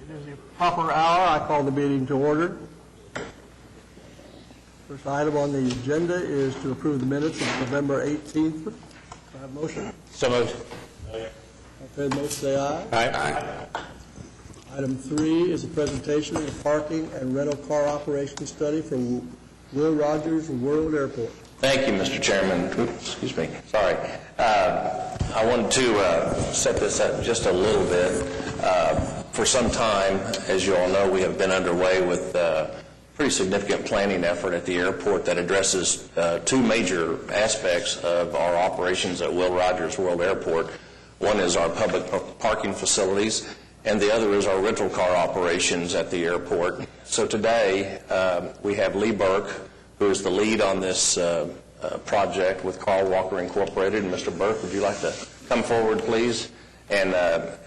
It is the proper hour. I call the meeting to order. First item on the agenda is to approve the minutes of November 18th. Do I have a motion? So moved. All in favor of the motion, say aye. Aye. Item 3 is a presentation of the parking and rental car operation study for Will Rogers World Airport. Thank you, Mr. Chairman. Oops, excuse me. Sorry. I wanted to set this up just a little bit. For some time, as you all know, we have been underway with a pretty significant planning effort at the airport that addresses two major aspects of our operations at Will Rogers World Airport. One is our public parking facilities, and the other is our rental car operations at the airport. So today, we have Lee Burke, who is the lead on this project with Carl Walker Incorporated. And Mr. Burke, would you like to come forward, please? And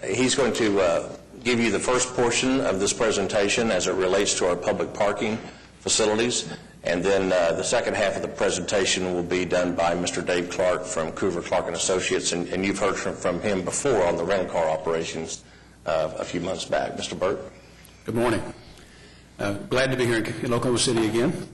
he's going to give you the first portion of this presentation as it relates to our public parking facilities. And then the second half of the presentation will be done by Mr. Dave Clark from Coover Clark & Associates. And you've heard from him before on the rental car operations a few months back. Mr. Burke. Good morning. Glad to be here in Oklahoma City again.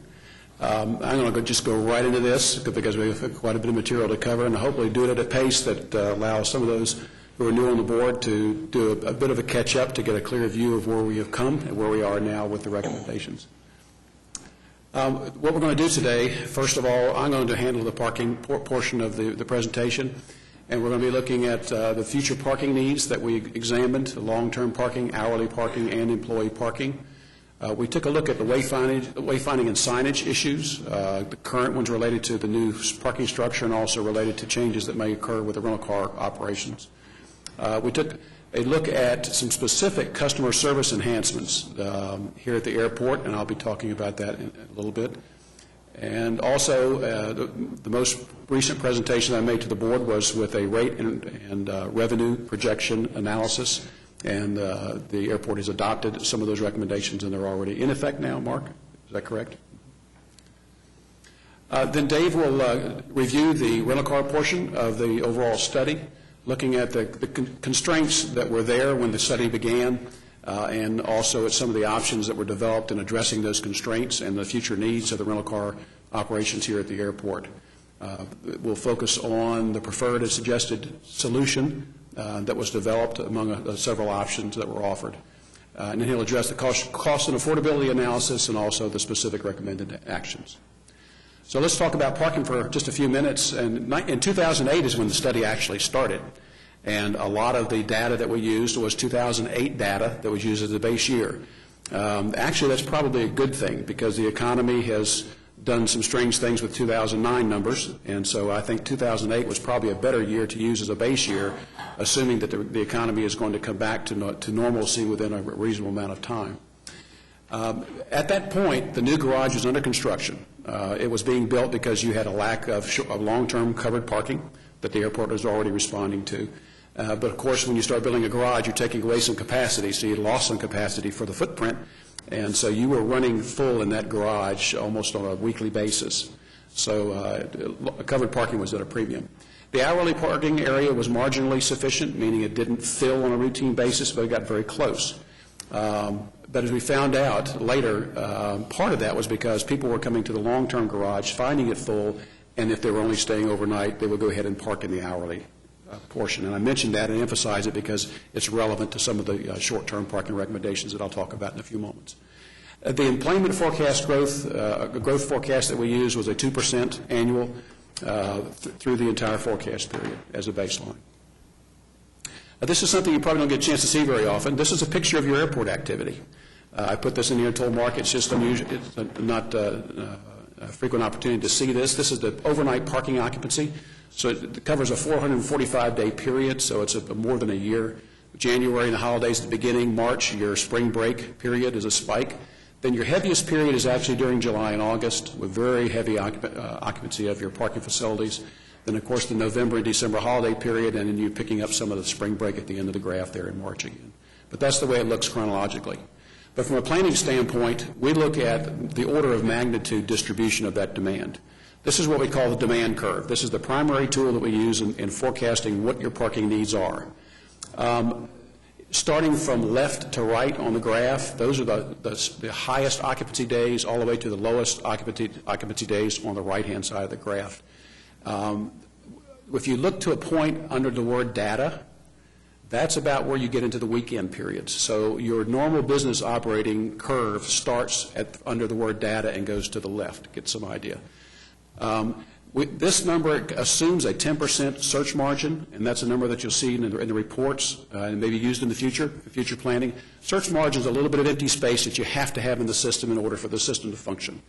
I'm going to just go right into this because we have quite a bit of material to cover, and hopefully do it at a pace that allows some of those who are new on the board to do a bit of a catch-up to get a clear view of where we have come and where we are now with the recommendations. What we're going to do today, first of all, I'm going to handle the parking portion of the presentation, and we're going to be looking at the future parking needs that we examined, long-term parking, hourly parking, and employee parking. We took a look at the wayfinding and signage issues, the current ones related to the new parking structure and also related to changes that may occur with the rental car operations. We took a look at some specific customer service enhancements here at the airport, and I'll be talking about that in a little bit. And also, the most recent presentation I made to the board was with a rate and revenue projection analysis. And the airport has adopted some of those recommendations, and they're already in effect now. Mark, is that correct? Then Dave will review the rental car portion of the overall study, looking at the constraints that were there when the study began, and also at some of the options that were developed in addressing those constraints and the future needs of the rental car operations here at the airport. We'll focus on the preferred and suggested solution that was developed among several options that were offered. And then he'll address the cost and affordability analysis and also the specific recommended actions. So let's talk about parking for just a few minutes. And in 2008 is when the study actually started. And a lot of the data that we used was 2008 data that was used as the base year. Actually, that's probably a good thing because the economy has done some strange things with 2009 numbers, and so I think 2008 was probably a better year to use as a base year, assuming that the economy is going to come back to normalcy within a reasonable amount of time. At that point, the new garage was under construction. It was being built because you had a lack of long-term covered parking that the airport was already responding to. But of course, when you start building a garage, you're taking away some capacity, so you lost some capacity for the footprint. And so you were running full in that garage almost on a weekly basis. So covered parking was at a premium. The hourly parking area was marginally sufficient, meaning it didn't fill on a routine basis, but it got very close. But as we found out later, part of that was because people were coming to the long-term garage, finding it full, and if they were only staying overnight, they would go ahead and park in the hourly portion. And I mentioned that and emphasize it because it's relevant to some of the short-term parking recommendations that I'll talk about in a few moments. The employment forecast growth forecast that we used was a 2% annual through the entire forecast period as a baseline. This is something you probably don't get a chance to see very often. This is a picture of your airport activity. I put this in here and told Mark it's just unusual. It's not a frequent opportunity to see this. This is the overnight parking occupancy. So it covers a 445-day period, so it's more than a year. January and the holidays at the beginning, March, your spring break period is a spike. Then your heaviest period is actually during July and August with very heavy occupancy of your parking facilities. Then, of course, the November and December holiday period, and then you're picking up some of the spring break at the end of the graph there in March again. But that's the way it looks chronologically. But from a planning standpoint, we look at the order of magnitude distribution of that demand. This is what we call the demand curve. This is the primary tool that we use in forecasting what your parking needs are. Starting from left to right on the graph, those are the highest occupancy days all the way to the lowest occupancy days on the right-hand side of the graph. If you look to a point under the word data, that's about where you get into the weekend periods. So your normal business operating curve starts under the word data and goes to the left to get some idea. This number assumes a 10% search margin, and that's a number that you'll see in the reports and maybe used in the future planning. Search margin is a little bit of empty space that you have to have in the system in order for the system to function.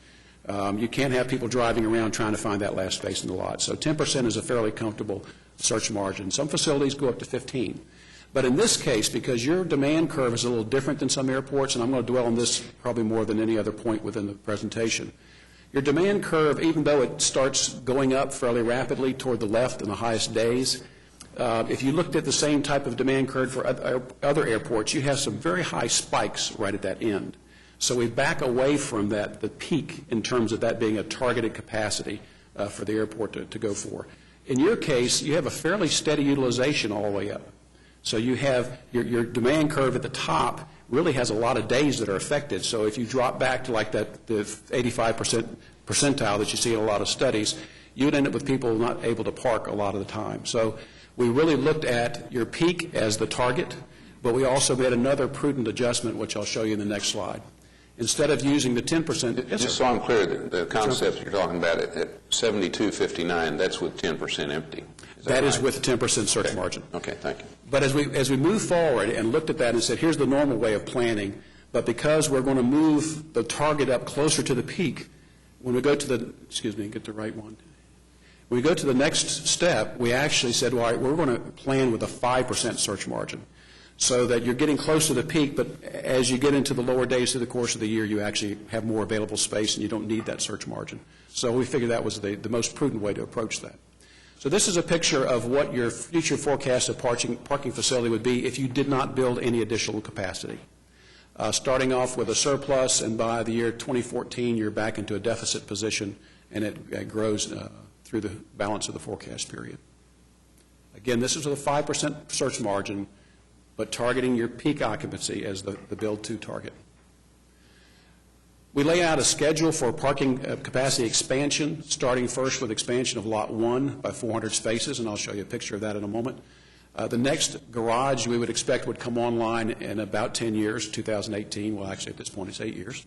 You can't have people driving around trying to find that last space in the lot. So 10% is a fairly comfortable search margin. Some facilities go up to 15%. But in this case, because your demand curve is a little different than some airports, and I'm going to dwell on this probably more than any other point within the presentation, your demand curve, even though it starts going up fairly rapidly toward the left in the highest days, if you looked at the same type of demand curve for other airports, you have some very high spikes right at that end. So we back away from that, the peak, in terms of that being a targeted capacity for the airport to go for. In your case, you have a fairly steady utilization all the way up. So you have your demand curve at the top really has a lot of days that are affected. So if you drop back to like the 85% percentile that you see in a lot of studies, you'd end up with people not able to park a lot of the time. So we really looked at your peak as the target, but we also made another prudent adjustment, which I'll show you in the next slide. Instead of using the 10%... Just so I'm clear, the concept you're talking about at 7259, that's with 10% empty. That is with 10% search margin. Okay, thank you. But as we move forward and looked at that and said, here's the normal way of planning, but because we're going to move the target up closer to the peak, when we go to the, excuse me, get the right one. When we go to the next step, we actually said, well, all right, we're going to plan with a 5% search margin, so that you're getting close to the peak, but as you get into the lower days through the course of the year, you actually have more available space and you don't need that search margin. So we figured that was the most prudent way to approach that. So this is a picture of what your future forecasted parking facility would be if you did not build any additional capacity. Starting off with a surplus, and by the year 2014, you're back into a deficit position, and it grows through the balance of the forecast period. Again, this is with a 5% search margin, but targeting your peak occupancy as the build-to target. We lay out a schedule for parking capacity expansion, starting first with expansion of Lot 1 by 400 spaces, and I'll show you a picture of that in a moment. The next garage we would expect would come online in about 10 years, 2018. Well, actually, at this point, it's 8 years.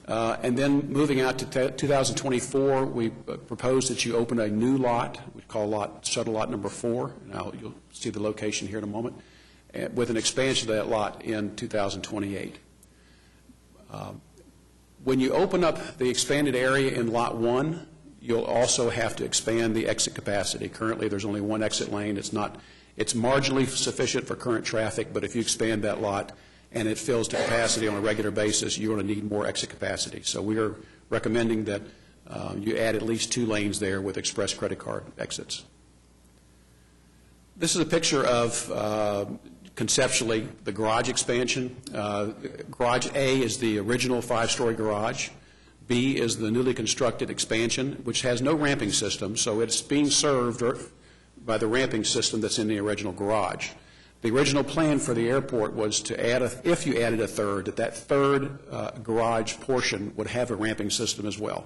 And then moving out to 2024, we propose that you open a new lot, we call shuttle lot number 4. Now, you'll see the location here in a moment, with an expansion of that lot in 2028. When you open up the expanded area in Lot 1, you'll also have to expand the exit capacity. Currently, there's only one exit lane. It's marginally sufficient for current traffic, but if you expand that lot and it fills to capacity on a regular basis, you're going to need more exit capacity. So we are recommending that you add at least 2 lanes there with express credit card exits. This is a picture of conceptually the garage expansion. Garage A is the original 5-story garage. B is the newly constructed expansion, which has no ramping system, so it's being served by the ramping system that's in the original garage. The original plan for the airport was to add, if you added a third, that third garage portion would have a ramping system as well.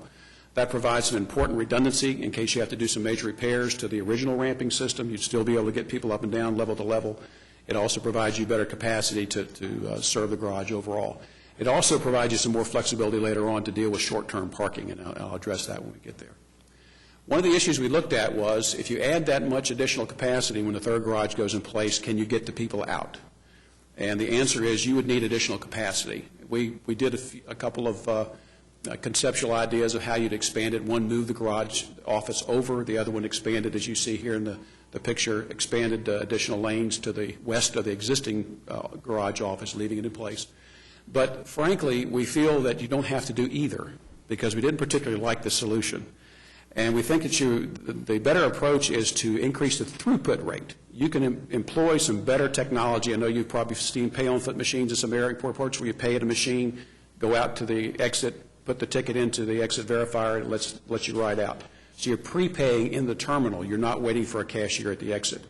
That provides some important redundancy in case you have to do some major repairs to the original ramping system. You'd still be able to get people up and down level to level. It also provides you better capacity to serve the garage overall. It also provides you some more flexibility later on to deal with short-term parking, and I'll address that when we get there. One of the issues we looked at was if you add that much additional capacity when the third garage goes in place, can you get the people out? And the answer is you would need additional capacity. We did a couple of conceptual ideas of how you'd expand it. One moved the garage office over. The other one expanded, as you see here in the picture, expanded additional lanes to the west of the existing garage office, leaving it in place. But frankly, we feel that you don't have to do either because we didn't particularly like the solution. And we think that the better approach is to increase the throughput rate. You can employ some better technology. I know you've probably seen pay-on-foot machines in some airports where you pay at a machine, go out to the exit, put the ticket into the exit verifier, and lets you ride out. So you're prepaying in the terminal. You're not waiting for a cashier at the exit.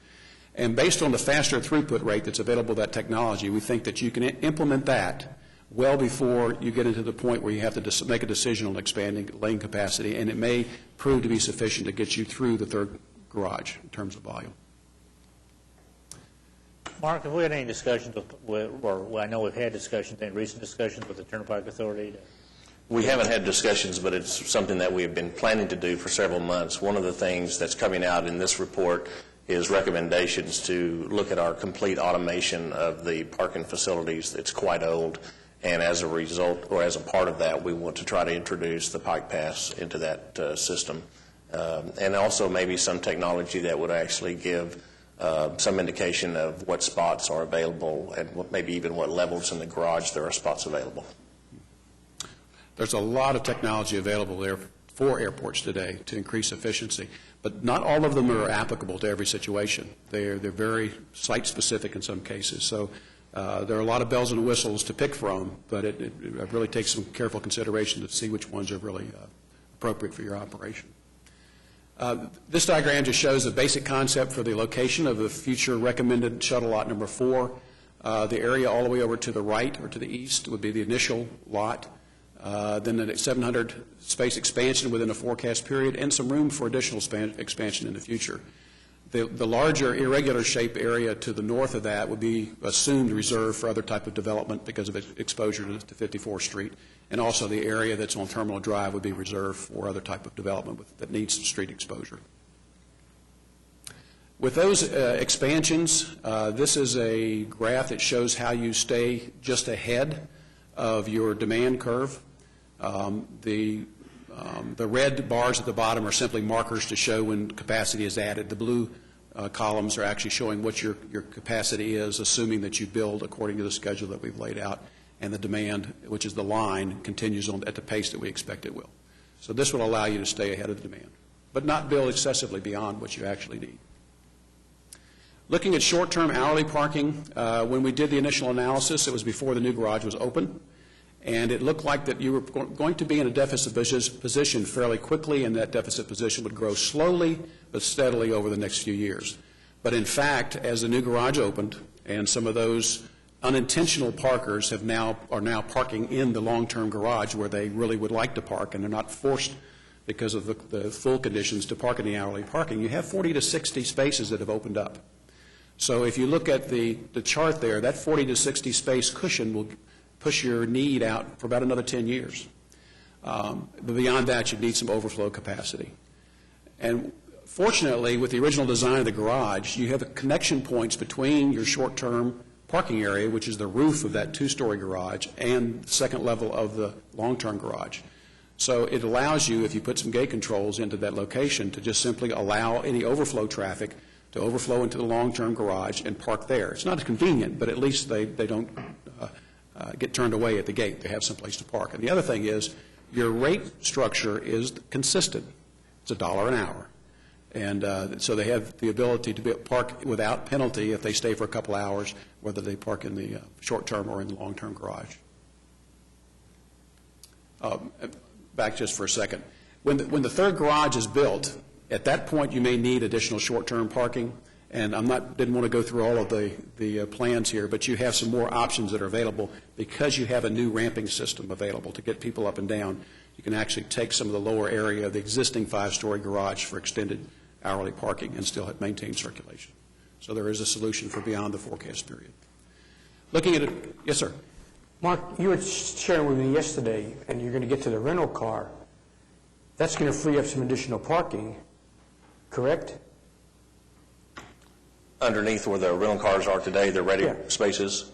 And based on the faster throughput rate that's available with that technology, we think that you can implement that well before you get into the point where you have to make a decision on expanding lane capacity, and it may prove to be sufficient to get you through the third garage in terms of volume. Mark, have we had any discussions or I know we've had discussions, any recent discussions with the Turnpike Authority? We haven't had discussions, but it's something that we have been planning to do for several months. One of the things that's coming out in this report is recommendations to look at our complete automation of the parking facilities. It's quite old, and as a result, or as a part of that, we want to try to introduce the Pike Pass into that system. And also maybe some technology that would actually give some indication of what spots are available and maybe even what levels in the garage there are spots available. There's a lot of technology available there for airports today to increase efficiency, but not all of them are applicable to every situation. They're very site-specific in some cases. So there are a lot of bells and whistles to pick from, but it really takes some careful consideration to see which ones are really appropriate for your operation. This diagram just shows the basic concept for the location of the future recommended shuttle lot number 4. The area all the way over to the right or to the east would be the initial lot. Then a 700 space expansion within a forecast period, and some room for additional expansion in the future. The larger irregular shape area to the north of that would be assumed reserved for other type of development because of its exposure to 54th Street, and also the area that's on Terminal Drive would be reserved for other type of development that needs street exposure. With those expansions, this is a graph that shows how you stay just ahead of your demand curve. The red bars at the bottom are simply markers to show when capacity is added. The blue columns are actually showing what your capacity is, assuming that you build according to the schedule that we've laid out, and the demand, which is the line, continues on at the pace that we expect it will. So this will allow you to stay ahead of the demand, but not build excessively beyond what you actually need. Looking at short-term hourly parking, when we did the initial analysis, it was before the new garage was open, and it looked like that you were going to be in a deficit position fairly quickly, and that deficit position would grow slowly but steadily over the next few years. But in fact, as the new garage opened, and some of those unintentional parkers are now parking in the long-term garage where they really would like to park, and they're not forced because of the full conditions to park in the hourly parking, you have 40 to 60 spaces that have opened up. So if you look at the chart there, that 40 to 60 space cushion will push your need out for about another 10 years. But beyond that, you need some overflow capacity. And fortunately, with the original design of the garage, you have connection points between your short-term parking area, which is the roof of that two-story garage, and the second level of the long-term garage. So it allows you, if you put some gate controls into that location, to just simply allow any overflow traffic to overflow into the long-term garage and park there. It's not as convenient, but at least they don't get turned away at the gate. They have some place to park. And the other thing is your rate structure is consistent. It's $1 an hour. And so they have the ability to park without penalty if they stay for a couple hours, whether they park in the short-term or in the long-term garage. Back just for a second. When the third garage is built, at that point you may need additional short-term parking. And didn't want to go through all of the plans here, but you have some more options that are available because you have a new ramping system available to get people up and down. You can actually take some of the lower area of the existing 5-story garage for extended hourly parking and still maintain circulation. So there is a solution for beyond the forecast period. Looking at it, yes, sir. Mark, you were sharing with me yesterday, and you're going to get to the rental car. That's going to free up some additional parking, correct? Underneath where the rental cars are today, the ready spaces?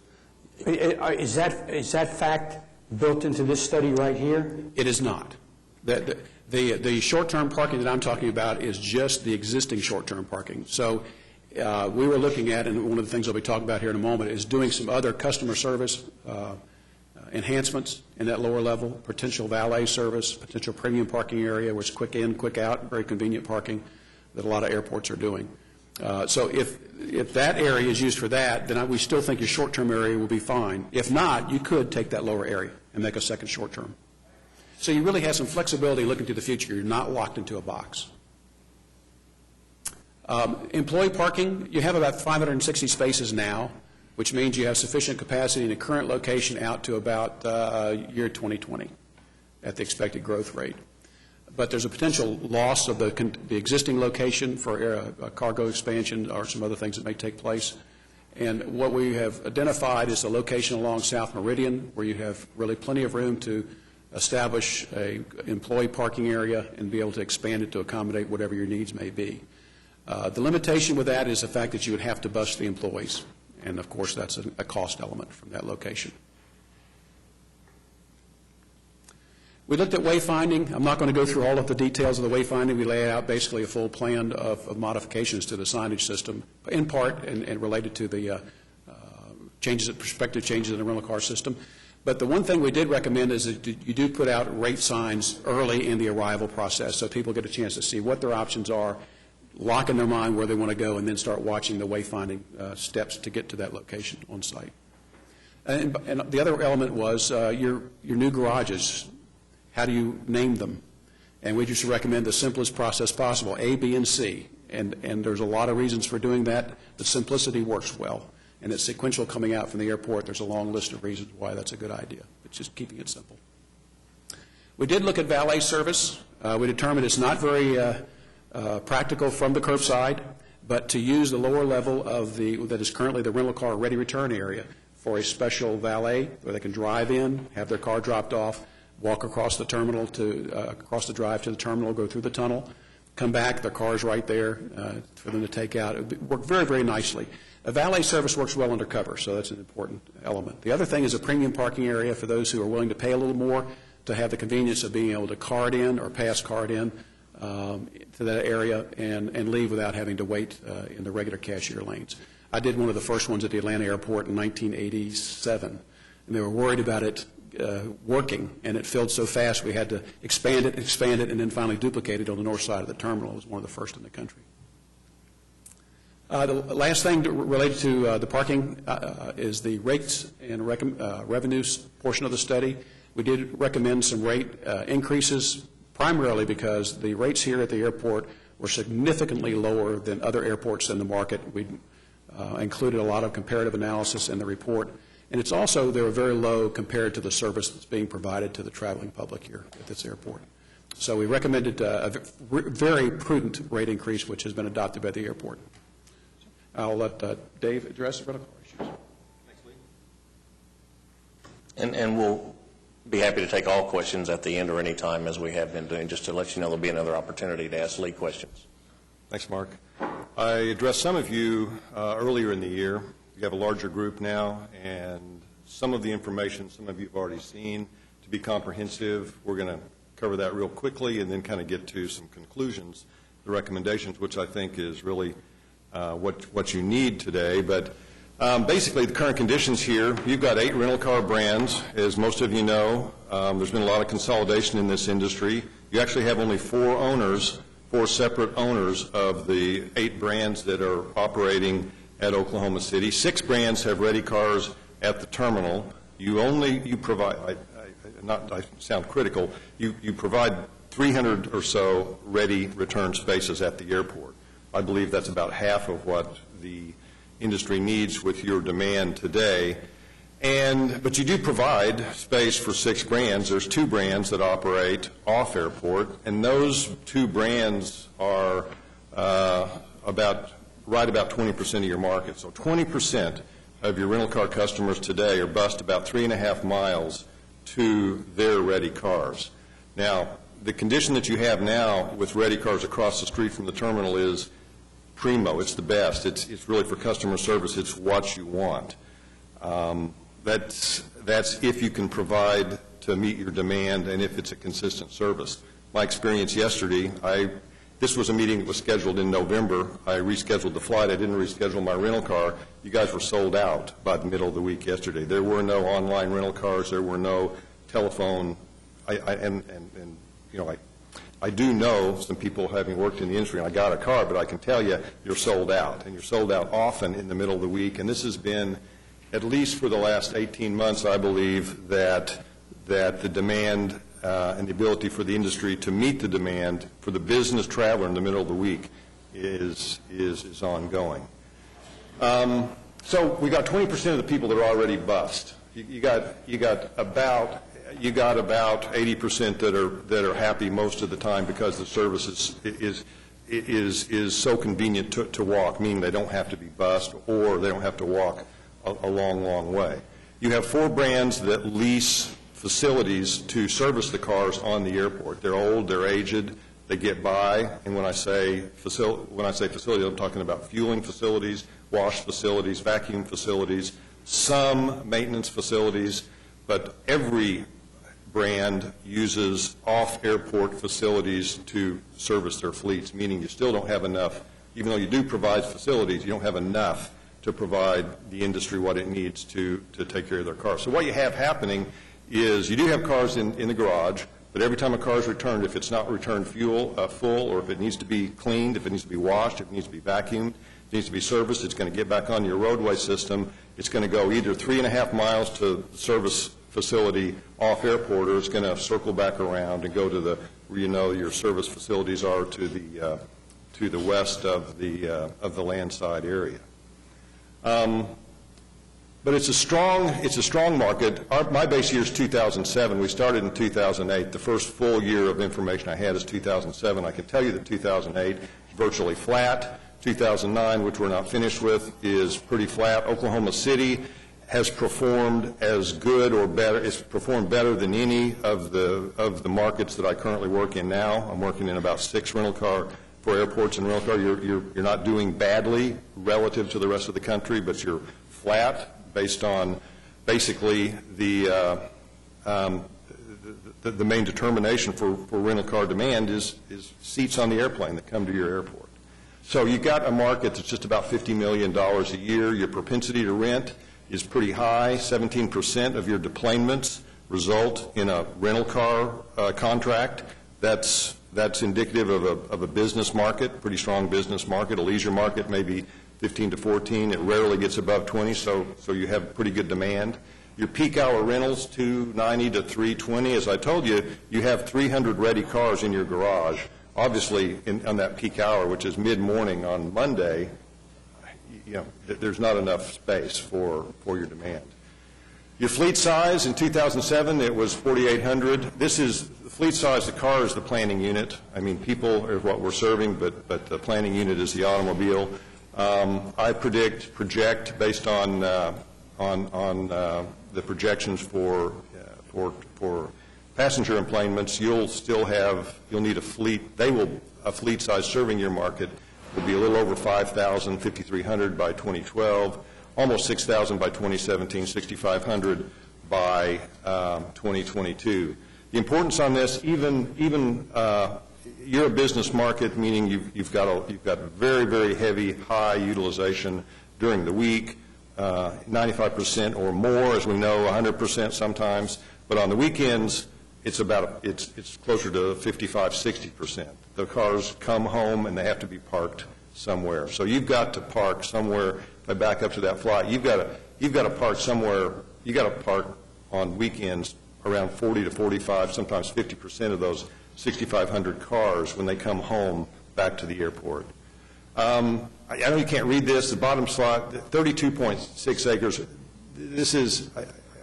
Is that fact built into this study right here? It is not. The short-term parking that I'm talking about is just the existing short-term parking. So we were looking at, and one of the things I'll be talking about here in a moment, is doing some other customer service enhancements in that lower level, potential valet service, potential premium parking area, which is quick in, quick out, very convenient parking that a lot of airports are doing. So if that area is used for that, then we still think your short-term area will be fine. If not, you could take that lower area and make a second short-term. So you really have some flexibility looking to the future. You're not locked into a box. Employee parking, you have about 560 spaces now, which means you have sufficient capacity in the current location out to about year 2020 at the expected growth rate. But there's a potential loss of the existing location for a cargo expansion or some other things that may take place. And what we have identified is a location along South Meridian where you have really plenty of room to establish a employee parking area and be able to expand it to accommodate whatever your needs may be. The limitation with that is the fact that you would have to bus the employees. And, of course, that's a cost element from that location. We looked at wayfinding. I'm not going to go through all of the details of the wayfinding. We lay out basically a full plan of modifications to the signage system, in part and related to the prospective changes in the rental car system. But the one thing we did recommend is that you do put out rate signs early in the arrival process so people get a chance to see what their options are, lock in their mind where they want to go, and then start watching the wayfinding steps to get to that location on site. And the other element was your new garages. How do you name them? And we just recommend the simplest process possible, A, B, and C. And there's a lot of reasons for doing that. The simplicity works well. And it's sequential coming out from the airport. There's a long list of reasons why that's a good idea. It's just keeping it simple. We did look at valet service. We determined it's not very practical from the curbside, but to use the lower level of that is currently the rental car ready return area for a special valet where they can drive in, have their car dropped off, walk across the terminal across the drive to the terminal, go through the tunnel, come back, their car's right there for them to take out. It would work very, very nicely. A valet service works well undercover, so that's an important element. The other thing is a premium parking area for those who are willing to pay a little more to have the convenience of being able to card in or pass card in to that area and leave without having to wait in the regular cashier lanes. I did one of the first ones at the Atlanta airport in 1987, and they were worried about it working, and it filled so fast we had to expand it, and then finally duplicate it on the north side of the terminal. It was one of the first in the country. The last thing related to the parking is the rates and revenues portion of the study. We did recommend some rate increases, primarily because the rates here at the airport were significantly lower than other airports in the market. We included a lot of comparative analysis in the report. And it's also, they were very low compared to the service that's being provided to the traveling public here at this airport. So we recommended a very prudent rate increase, which has been adopted by the airport. I'll let Dave address the rental car issues. Thanks, Lee. And we'll be happy to take all questions at the end or any time, as we have been doing, just to let you know there'll be another opportunity to ask Lee questions. Thanks, Mark. I addressed some of you earlier in the year. We have a larger group now, and some of the information some of you have already seen. To be comprehensive, we're going to cover that real quickly and then kind of get to some conclusions, the recommendations, which I think is really what you need today. But basically, the current conditions here, you've got 8 rental car brands. As most of you know, there's been a lot of consolidation in this industry. You actually have only 4 separate owners of the 8 brands that are operating at Oklahoma City. 6 brands have ready cars at the terminal. You provide, I sound critical, you provide 300 or so ready return spaces at the airport. I believe that's about half of what the industry needs with your demand today. But you do provide space for 6 brands. There's 2 brands that operate off airport, and those 2 brands are right about 20% of your market. So 20% of your rental car customers today are bused about 3.5 miles to their ready cars. Now, the condition that you have now with ready cars across the street from the terminal is primo. It's the best. It's really for customer service. It's what you want. That's if you can to meet your demand and if it's a consistent service. My experience yesterday, this was a meeting that was scheduled in November. I rescheduled the flight. I didn't reschedule my rental car. You guys were sold out by the middle of the week yesterday. There were no online rental cars. There were no telephone. I do know some people having worked in the industry, and I got a car, but I can tell you, you're sold out, and you're sold out often in the middle of the week. And this has been, at least for the last 18 months, I believe, that the demand and the ability for the industry to meet the demand for the business traveler in the middle of the week is ongoing. So we got 20% of the people that are already bused. You got about 80% that are happy most of the time because the service is so convenient to walk, meaning they don't have to be bused or they don't have to walk a long way. You have 4 brands that lease facilities to service the cars on the airport. They're old, they're aged, they get by, and when I say facility, I'm talking about fueling facilities, wash facilities, vacuum facilities, some maintenance facilities, but every brand uses off-airport facilities to service their fleets, meaning you still don't have enough, even though you do provide facilities, you don't have enough to provide the industry what it needs to take care of their cars. So what you have happening is you do have cars in the garage, but every time a car is returned, if it's not returned full, or if it needs to be cleaned, if it needs to be washed, if it needs to be vacuumed, if it needs to be serviced, it's going to get back on your roadway system. It's going to go either 3.5 miles to the service facility off airport, or it's going to circle back around and go to the where your service facilities are to the west of the landside area. But it's a strong market. My base year is 2007. We started in 2008. The first full year of information I had is 2007. I can tell you that 2008 is virtually flat. 2009, which we're not finished with, is pretty flat. Oklahoma City has performed as good or better. It's performed better than any of the markets that I currently work in now. I'm working in about 6 rental car for airports and rental car. You're not doing badly relative to the rest of the country, but you're flat based on basically the main determination for rental car demand is seats on the airplane that come to your airport. So you've got a market that's just about $50 million a year. Your propensity to rent is pretty high. 17% of your deplanements result in a rental car contract. That's indicative of a business market, pretty strong business market. A leisure market maybe 15 to 14. It rarely gets above 20, so you have pretty good demand. Your peak hour rentals, 290 to 320. As I told you, you have 300 ready cars in your garage. Obviously, on that peak hour, which is mid-morning on Monday, there's not enough space for your demand. Your fleet size in 2007, it was 4,800. This is the fleet size. The car is the planning unit. I mean, people are what we're serving, but the planning unit is the automobile. I project based on the projections for passenger enplanements. You'll need a fleet. A fleet size serving your market will be a little over 5,000, 5,300 by 2012, almost 6,000 by 2017, 6,500 by 2022. The importance on this, even you're a business market, meaning you've got very, very heavy, high utilization during the week, 95% or more, as we know, 100% sometimes. But on the weekends, it's closer to 55, 60%. The cars come home and they have to be parked somewhere. So you've got to park somewhere. If I back up to that flight, you've got to park somewhere. You've got to park on weekends around 40 to 45, sometimes 50% of those 6,500 cars when they come home back to the airport. I know you can't read this. The bottom slide, 32.6 acres. This is,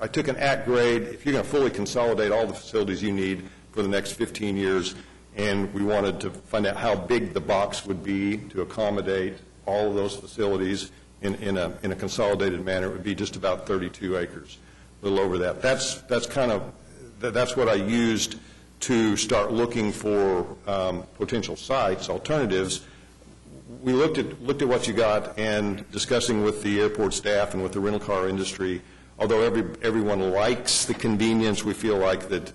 I took an at grade. If you're going to fully consolidate all the facilities you need for the next 15 years, and we wanted to find out how big the box would be to accommodate all of those facilities in a consolidated manner, it would be just about 32 acres, a little over that. That's what I used to start looking for potential sites, alternatives. We looked at what you got, and discussing with the airport staff and with the rental car industry, although everyone likes the convenience, we feel like that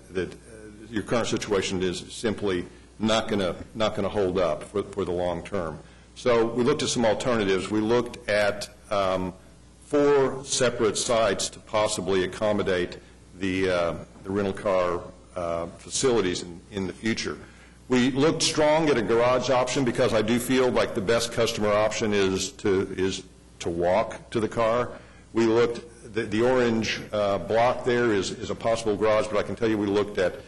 your current situation is simply not going to hold up for the long term. So we looked at some alternatives. We looked at 4 separate sites to possibly accommodate the rental car facilities in the future. We looked strong at a garage option because I do feel like the best customer option is to walk to the car. We looked, the orange block there is a possible garage, but I can tell you we looked at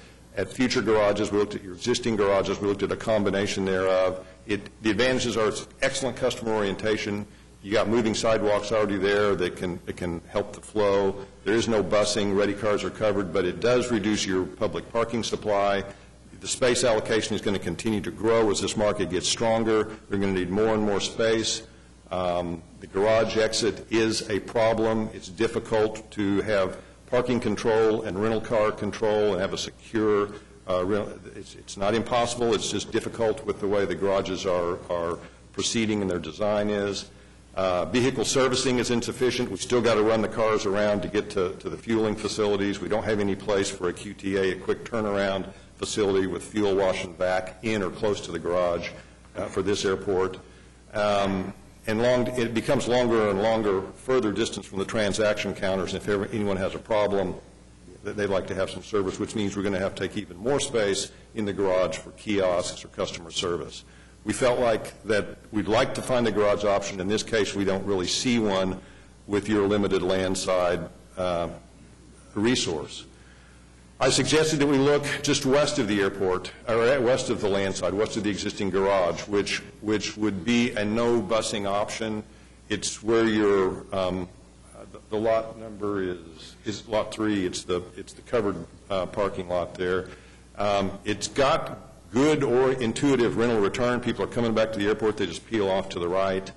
future garages. We looked at your existing garages. We looked at a combination thereof. The advantages are it's excellent customer orientation. You got moving sidewalks already there that can help the flow. There is no busing. Ready cars are covered, but it does reduce your public parking supply. The space allocation is going to continue to grow as this market gets stronger. We're going to need more and more space. The garage exit is a problem. It's difficult to have parking control and rental car control and have a secure it's not impossible. It's just difficult with the way the garages are proceeding and their design is. Vehicle servicing is insufficient. We've still got to run the cars around to get to the fueling facilities. We don't have any place for a QTA, a quick turnaround facility with fuel wash and back in or close to the garage for this airport. It becomes longer and longer, further distance from the transaction counters. If ever anyone has a problem, they'd like to have some service, which means we're going to have to take even more space in the garage for kiosks or customer service. We felt like that we'd like to find a garage option. In this case, we don't really see one with your limited landside resource. I suggested that we look just west of the airport, or west of the landside, west of the existing garage, which would be a no busing option. It's where your the lot number is lot 3. It's the covered parking lot there. It's got good or intuitive rental return. People are coming back to the airport. They just peel off to the right.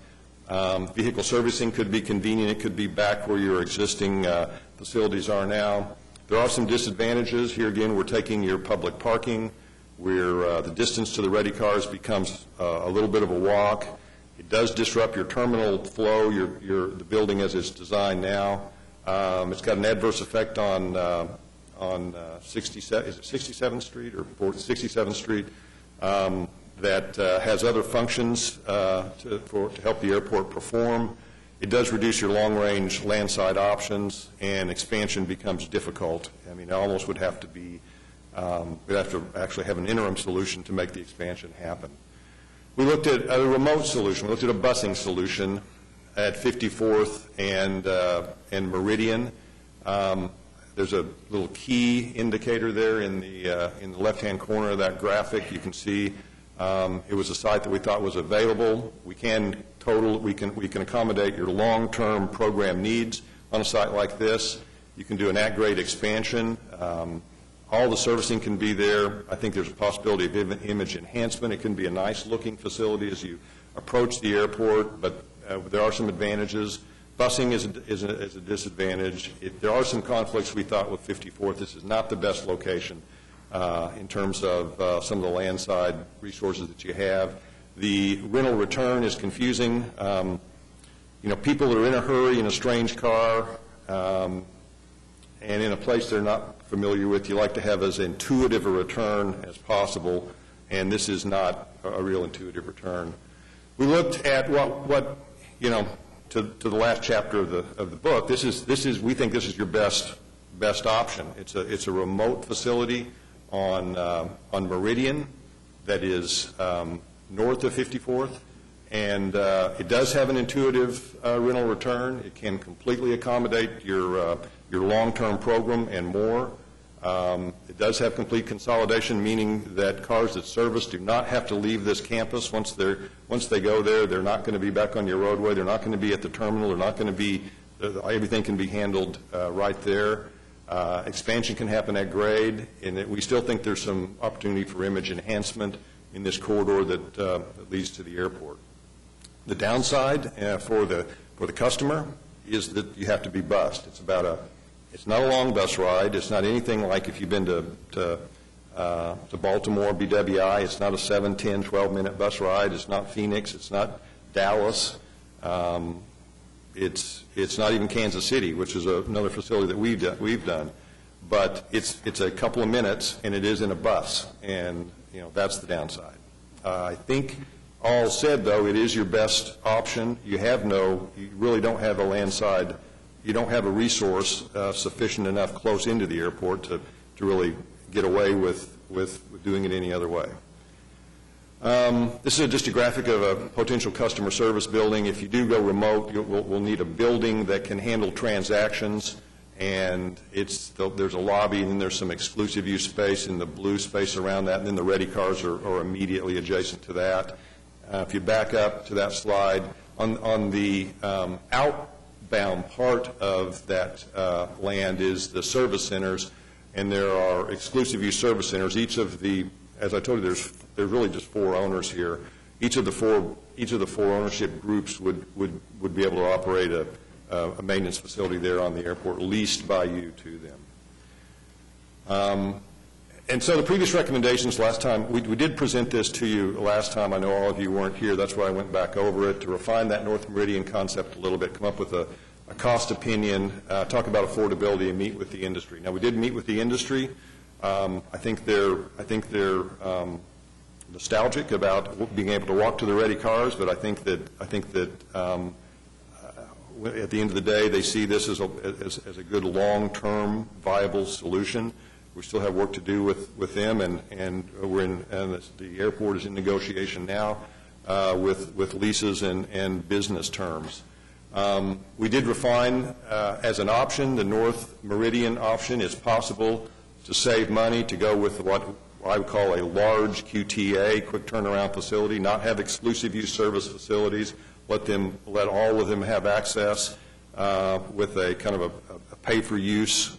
Vehicle servicing could be convenient. It could be back where your existing facilities are now. There are some disadvantages. Here again, we're taking your public parking, where the distance to the ready cars becomes a little bit of a walk. It does disrupt your terminal flow, the building as it's designed now. It's got an adverse effect on 67th Street or 67th Street that has other functions to help the airport perform. It does reduce your long-range landside options, and expansion becomes difficult. I mean, it almost would have to be, we'd have to actually have an interim solution to make the expansion happen. We looked at a remote solution. We looked at a busing solution at 54th and Meridian. There's a little key indicator there in the left-hand corner of that graphic. You can see it was a site that we thought was available. We can accommodate your long-term program needs on a site like this. You can do an at-grade expansion. All the servicing can be there. I think there's a possibility of image enhancement. It can be a nice-looking facility as you approach the airport, but there are some advantages. Busing is a disadvantage. There are some conflicts we thought with 54th. This is not the best location in terms of some of the landside resources that you have. The rental return is confusing. People that are in a hurry in a strange car and in a place they're not familiar with, you like to have as intuitive a return as possible, and this is not a real intuitive return. We looked at what to the last chapter of the book. We think this is your best option. It's a remote facility on Meridian that is north of 54th, and it does have an intuitive rental return. It can completely accommodate your long-term program and more. It does have complete consolidation, meaning that cars that service do not have to leave this campus. Once they go there, they're not going to be back on your roadway. They're not going to be at the terminal. They're not going to be. Everything can be handled right there. Expansion can happen at grade, and we still think there's some opportunity for image enhancement in this corridor that leads to the airport. The downside for the customer is that you have to be bused. It's not a long bus ride. It's not anything like if you've been to Baltimore, BWI. It's not a 7, 10, 12-minute bus ride. It's not Phoenix. It's not Dallas. It's not even Kansas City, which is another facility that we've done. But it's a couple of minutes, and it is in a bus, and that's the downside. I think all said, though, it is your best option. You really don't have a landside. You don't have a resource sufficient enough close into the airport to really get away with doing it any other way. This is just a graphic of a potential customer service building. If you do go remote, we'll need a building that can handle transactions, and there's a lobby, and then there's some exclusive use space in the blue space around that, and then the ready cars are immediately adjacent to that. if you back up to that slide, on the outbound part of that land is the service centers, and there are exclusive use service centers. Each of the, as I told you, there's really just 4 owners here. Each of the four ownership groups would be able to operate a maintenance facility there on the airport, leased by you to them. And so the previous recommendations last time, we did present this to you last time. I know all of you weren't here. That's why I went back over it to refine that North Meridian concept a little bit, come up with a cost opinion, talk about affordability, and meet with the industry. Now, we did meet with the industry. I think they're nostalgic about being able to walk to the ready cars, but I think that at the end of the day, they see this as a good long-term viable solution. We still have work to do with them, and the airport is in negotiation now with leases and business terms. We did refine as an option the North Meridian option. It's possible to save money to go with what I would call a large QTA, quick turnaround facility, not have exclusive use service facilities, let all of them have access with a kind of a pay-for-use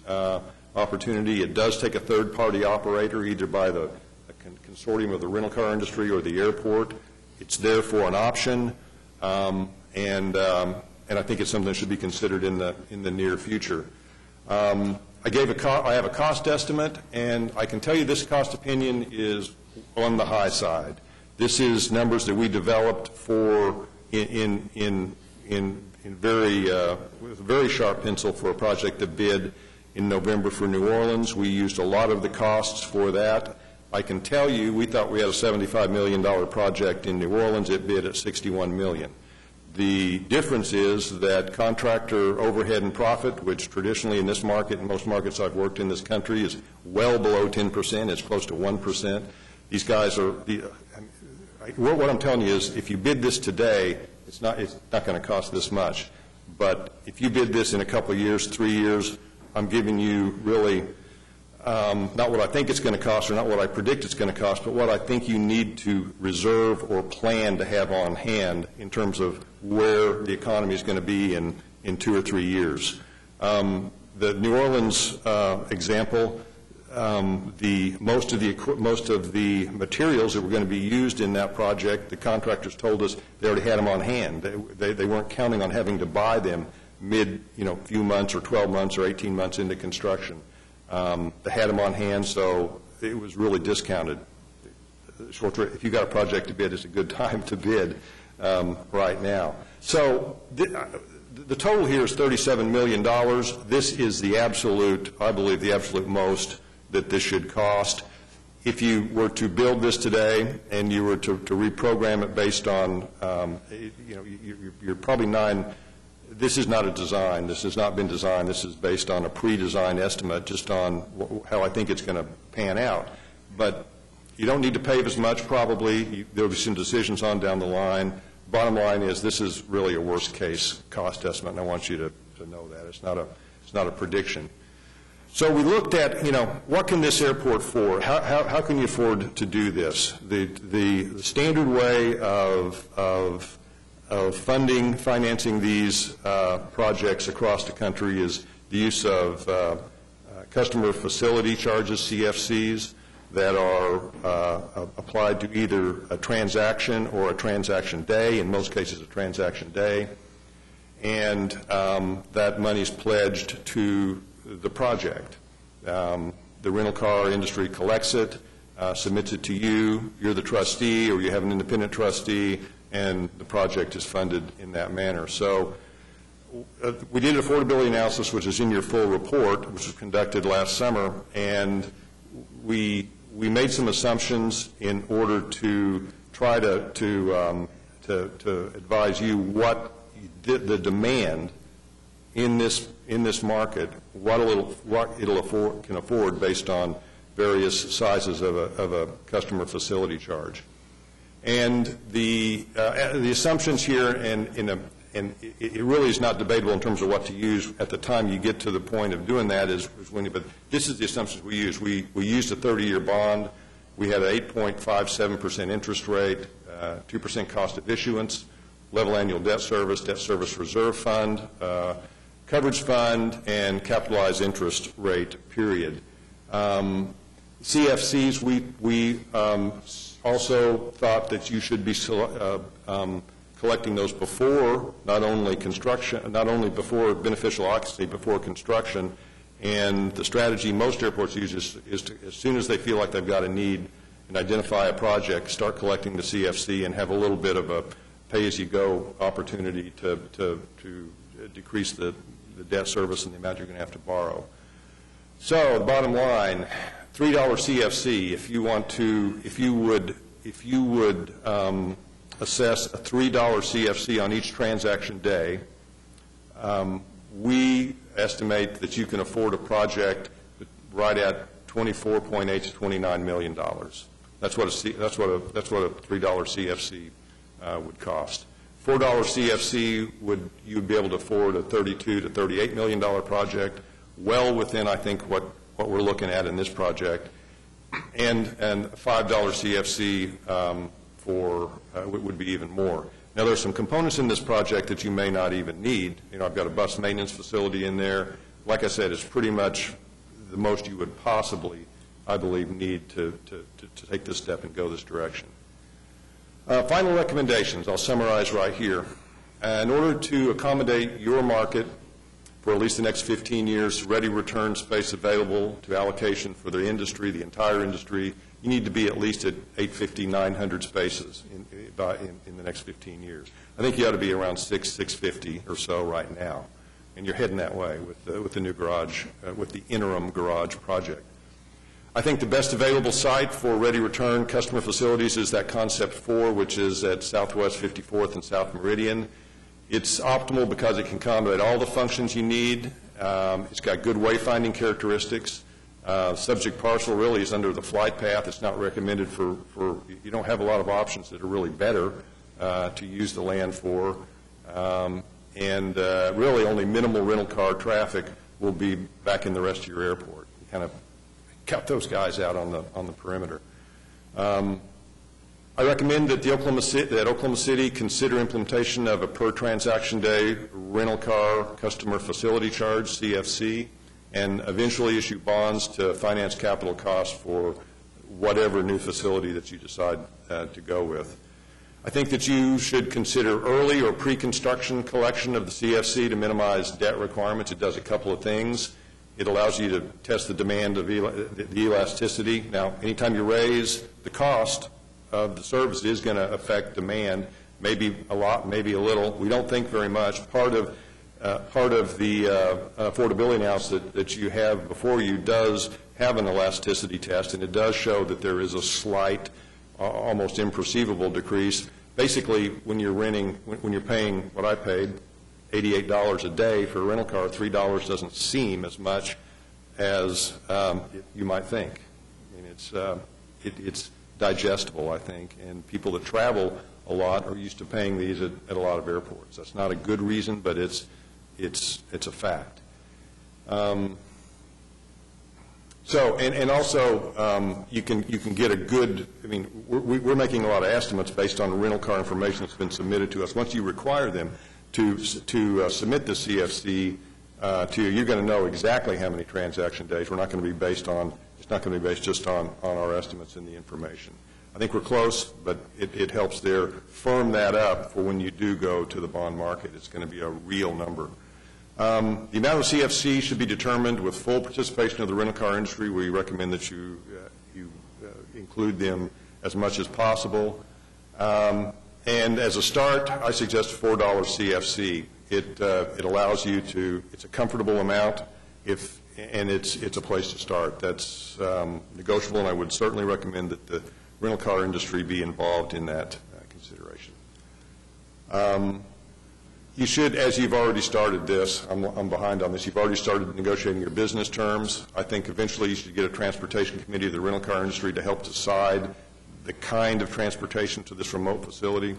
opportunity. It does take a third-party operator, either by the consortium of the rental car industry or the airport. It's therefore an option, and I think it's something that should be considered in the near future. I have a cost estimate, and I can tell you this cost opinion is on the high side. This is numbers that we developed for with a very sharp pencil for a project to bid in November for New Orleans. We used a lot of the costs for that. I can tell you, we thought we had a $75 million project in New Orleans. It bid at $61 million. The difference is that contractor overhead and profit, which traditionally in this market and most markets I've worked in this country, is well below 10%. It's close to 1%. These guys are, what I'm telling you is if you bid this today, it's not going to cost this much. But if you bid this in a couple of years, 3 years, I'm giving you really not what I think it's going to cost or not what I predict it's going to cost, but what I think you need to reserve or plan to have on hand in terms of where the economy is going to be in 2 or 3 years. The New Orleans example, most of the materials that were going to be used in that project, the contractors told us they already had them on hand. They weren't counting on having to buy them few months or 12 months or 18 months into construction. They had them on hand, so it was really discounted. If you got a project to bid, it's a good time to bid right now. So the total here is $37 million. This is the absolute, I believe, the absolute most that this should cost. If you were to build this today and you were to reprogram it based on, you're probably this is not a design. This has not been designed. This is based on a pre-design estimate just on how I think it's going to pan out. But you don't need to pave as much probably. There will be some decisions on down the line. Bottom line is this is really a worst-case cost estimate, and I want you to know that. It's not a prediction. So we looked at, what can this airport afford? How can you afford to do this? The standard way of financing these projects across the country is the use of customer facility charges, CFCs, that are applied to either a transaction or a transaction day, in most cases a transaction day, and that money is pledged to the project. The rental car industry collects it, submits it to you, you're the trustee or you have an independent trustee, and the project is funded in that manner. So we did an affordability analysis, which is in your full report, which was conducted last summer, and we made some assumptions in order to try to advise you what the demand in this market, what it'll can afford based on various sizes of a customer facility charge. And the assumptions here, and it really is not debatable in terms of what to use at the time you get to the point of doing that, but this is the assumptions we use. We used a 30-year bond, We had an 8.57% interest rate, 2% cost of issuance, level annual debt service reserve fund, coverage fund, and capitalized interest rate, period. CFCs, we also thought that you should be collecting those before, not only before beneficial occupancy, before construction. And the strategy most airports use is to, as soon as they feel like they've got a need and identify a project, start collecting the CFC and have a little bit of a pay-as-you-go opportunity to decrease the debt service and the amount you're going to have to borrow. So the bottom line, $3 CFC. If you would assess a $3 CFC on each transaction day, we estimate that you can afford a project right at $24.8 to $29 million. That's what a $3 CFC would cost. $4 CFC you'd be able to afford a $32 to $38 million project, well within, I think, what we're looking at in this project, and $5 CFC would be even more. Now, there's some components in this project that you may not even need. You know, I've got a bus maintenance facility in there. Like I said, it's pretty much the most you would possibly, I believe, need to take this step and go this direction. Final recommendations, I'll summarize right here. In order to accommodate your market for at least the next 15 years, ready return space available to allocation for the industry, the entire industry, you need to be at least at 850, 900 spaces in the next 15 years. I think you ought to be around 650 or so right now, and you're heading that way with the new garage, with the interim garage project. I think the best available site for ready return customer facilities is that Concept 4, which is at Southwest 54th and South Meridian. It's optimal because it can accommodate all the functions you need. It's got good wayfinding characteristics. Subject parcel really is under the flight path. It's not recommended for you don't have a lot of options that are really better to use the land for. And really only minimal rental car traffic will be back in the rest of your airport. You kind of cut those guys out on the perimeter. I recommend that Oklahoma City consider implementation of a per transaction day rental car customer facility charge, CFC, and eventually issue bonds to finance capital costs for whatever new facility that you decide to go with. I think that you should consider early or pre-construction collection of the CFC to minimize debt requirements. It does a couple of things. It allows you to test the demand of the elasticity. Now, anytime you raise the cost of the service, it is going to affect demand, maybe a lot, maybe a little. We don't think very much. Part of the affordability analysis that you have before you does have an elasticity test, and it does show that there is a slight, almost imperceivable decrease. Basically, when you're paying what I paid, $88 a day for a rental car, $3 doesn't seem as much as you might think. I mean, it's digestible, I think, and people that travel a lot are used to paying these at a lot of airports. That's not a good reason, but it's a fact. Also, you can get a good. I mean, we're making a lot of estimates based on rental car information that's been submitted to us. Once you require them to submit the CFC to you, you're going to know exactly how many transaction days. We're not going to be based on. It's not going to be based just on our estimates and the information. I think we're close, but it helps there firm that up for when you do go to the bond market. It's going to be a real number. The amount of CFC should be determined with full participation of the rental car industry. We recommend that you include them as much as possible. And as a start, I suggest $4 CFC. It allows you to. It's a comfortable amount. And it's a place to start. That's negotiable, and I would certainly recommend that the rental car industry be involved in that consideration. You should, as you've already started this, I'm behind on this, you've already started negotiating your business terms. I think eventually you should get a transportation committee of the rental car industry to help decide the kind of transportation to this remote facility.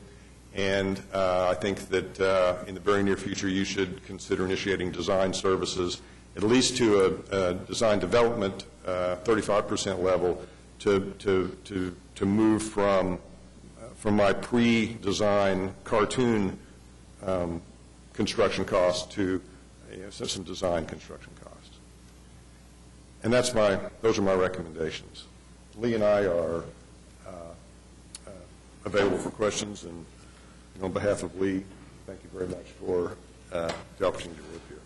And I think that in the very near future you should consider initiating design services, at least to a design development 35% level, to move from my pre-design cartoon construction costs to some design construction costs. And those are my recommendations. Lee and I are available for questions, and on behalf of Lee, thank you very much for the opportunity to work here.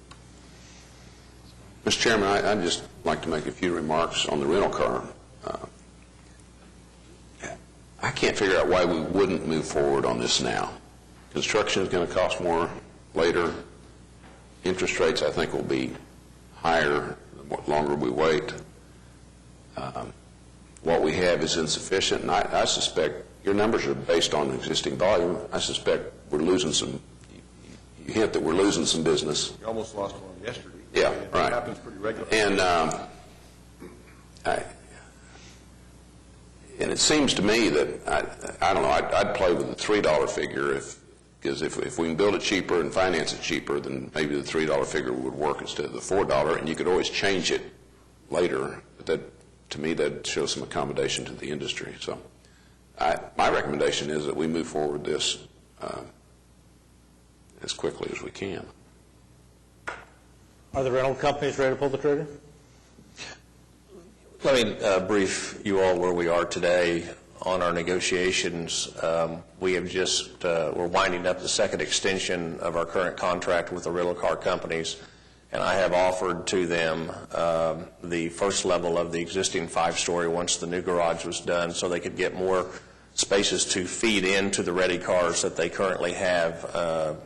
Mr. Chairman, I'd just like to make a few remarks on the rental car. I can't figure out why we wouldn't move forward on this now. Construction is going to cost more later. Interest rates, I think, will be higher the longer we wait. What we have is insufficient, and I suspect your numbers are based on existing volume. I suspect we're losing some. You hint that we're losing some business. You almost lost one yesterday. Yeah, right. It happens pretty regularly. And it seems to me that, I don't know, I'd play with the $3 figure because if we can build it cheaper and finance it cheaper, then maybe the $3 figure would work instead of the $4, and you could always change it later. But to me, that shows some accommodation to the industry. So my recommendation is that we move forward this as quickly as we can. Are the rental companies ready to pull the trigger? Let me brief you all where we are today on our negotiations. We have we're winding up the second extension of our current contract with the rental car companies, and I have offered to them the first level of the existing 5-story once the new garage was done, so they could get more spaces to feed into the ready cars that they currently have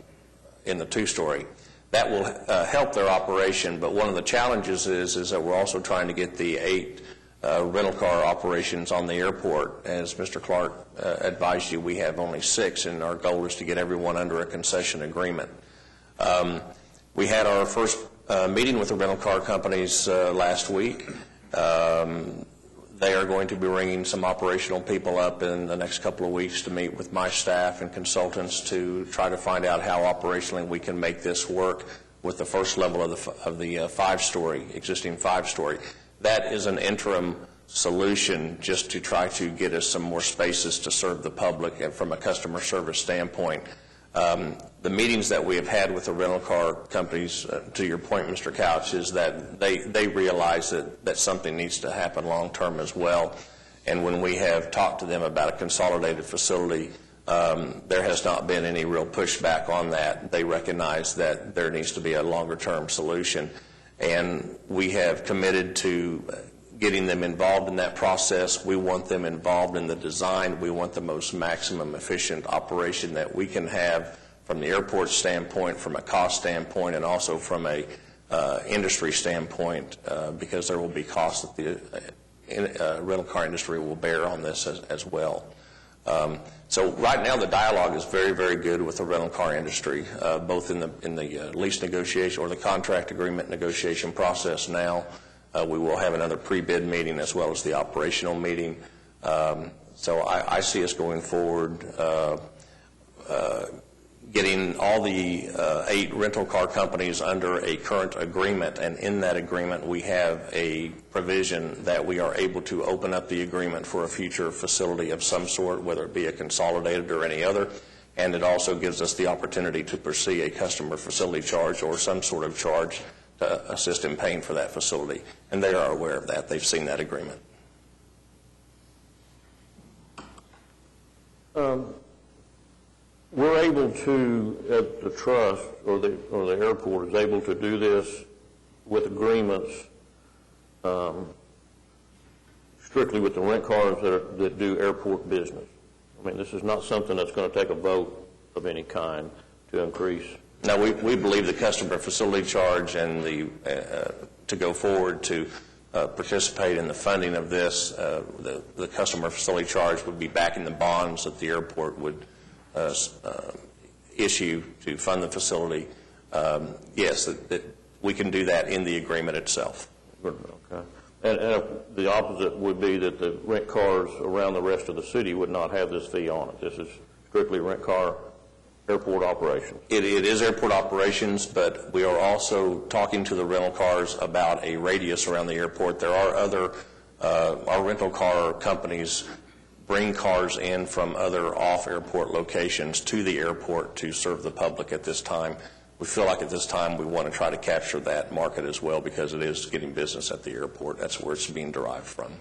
in the 2-story. That will help their operation, but one of the challenges is that we're also trying to get the 8 rental car operations on the airport. As Mr. Clark advised you, we have only 6, and our goal is to get everyone under a concession agreement. We had our first meeting with the rental car companies last week. They are going to be bringing some operational people up in the next couple of weeks to meet with my staff and consultants to try to find out how operationally we can make this work with the first level of the 5-story, existing 5-story. That is an interim solution just to try to get us some more spaces to serve the public and from a customer service standpoint. The meetings that we have had with the rental car companies, to your point, Mr. Couch, is that they realize that something needs to happen long-term as well. And when we have talked to them about a consolidated facility, there has not been any real pushback on that. They recognize that there needs to be a longer-term solution. And we have committed to getting them involved in that process. We want them involved in the design. We want the most maximum efficient operation that we can have from the airport standpoint, from a cost standpoint, and also from a industry standpoint, because there will be costs that the rental car industry will bear on this as well. So right now the dialogue is very, very good with the rental car industry, both in the lease negotiation or the contract agreement negotiation process now. We will have another pre-bid meeting as well as the operational meeting. So I see us going forward, getting all the 8 rental car companies under a current agreement, and in that agreement we have a provision that we are able to open up the agreement for a future facility of some sort, whether it be a consolidated or any other, and it also gives us the opportunity to pursue a customer facility charge or some sort of charge to assist in paying for that facility, and they are aware of that. They've seen that agreement. We're able to, at the trust or the airport is able to do this with agreements strictly with the rent cars that do airport business. I mean, this is not something that's going to take a vote of any kind to increase. Now, we believe the customer facility charge and to go forward to participate in the funding of this, the customer facility charge would be backing the bonds that the airport would issue to fund the facility. Yes, that we can do that in the agreement itself. Okay. And the opposite would be that the rent cars around the rest of the city would not have this fee on it. This is strictly rent car airport operations. It is airport operations, but we are also talking to the rental cars about a radius around the airport. There are other our rental car companies bring cars in from other off-airport locations to the airport to serve the public at this time. We feel like at this time we want to try to capture that market as well because it is getting business at the airport. That's where it's being derived from.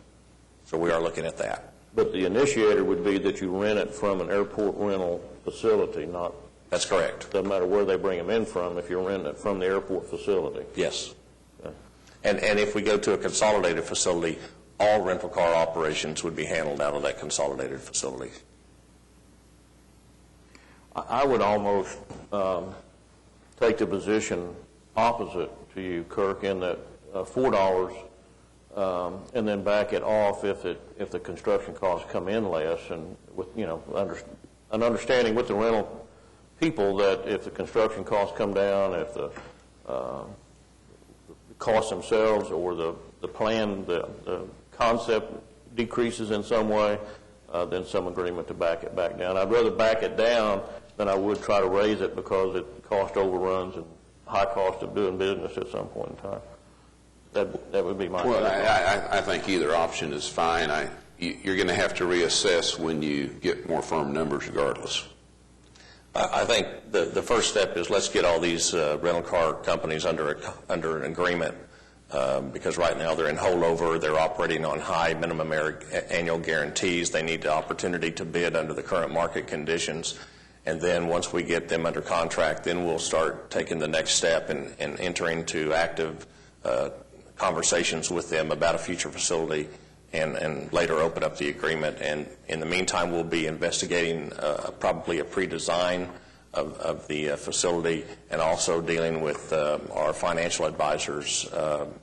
So we are looking at that. But the initiator would be that you rent it from an airport rental facility, not... That's correct. Doesn't matter where they bring them in from if you're renting it from the airport facility. Yes. Okay. And if we go to a consolidated facility, all rental car operations would be handled out of that consolidated facility. I would almost take the position opposite to you, Kirk, in that $4 and then back it off if the construction costs come in less, and with an understanding with the rental people that if the construction costs come down, if the costs themselves or the plan, the concept decreases in some way, then some agreement to back it back down. I'd rather back it down than I would try to raise it because it cost overruns and high cost of doing business at some point in time. That would be my Well, I think either option is fine. You're going to have to reassess when you get more firm numbers regardless. I think the first step is let's get all these rental car companies under an agreement because right now they're in holdover. They're operating on high minimum annual guarantees. They need the opportunity to bid under the current market conditions. And then once we get them under contract, then we'll start taking the next step and entering into active conversations with them about a future facility and later open up the agreement. And in the meantime, we'll be investigating probably a pre-design of the facility and also dealing with our financial advisors,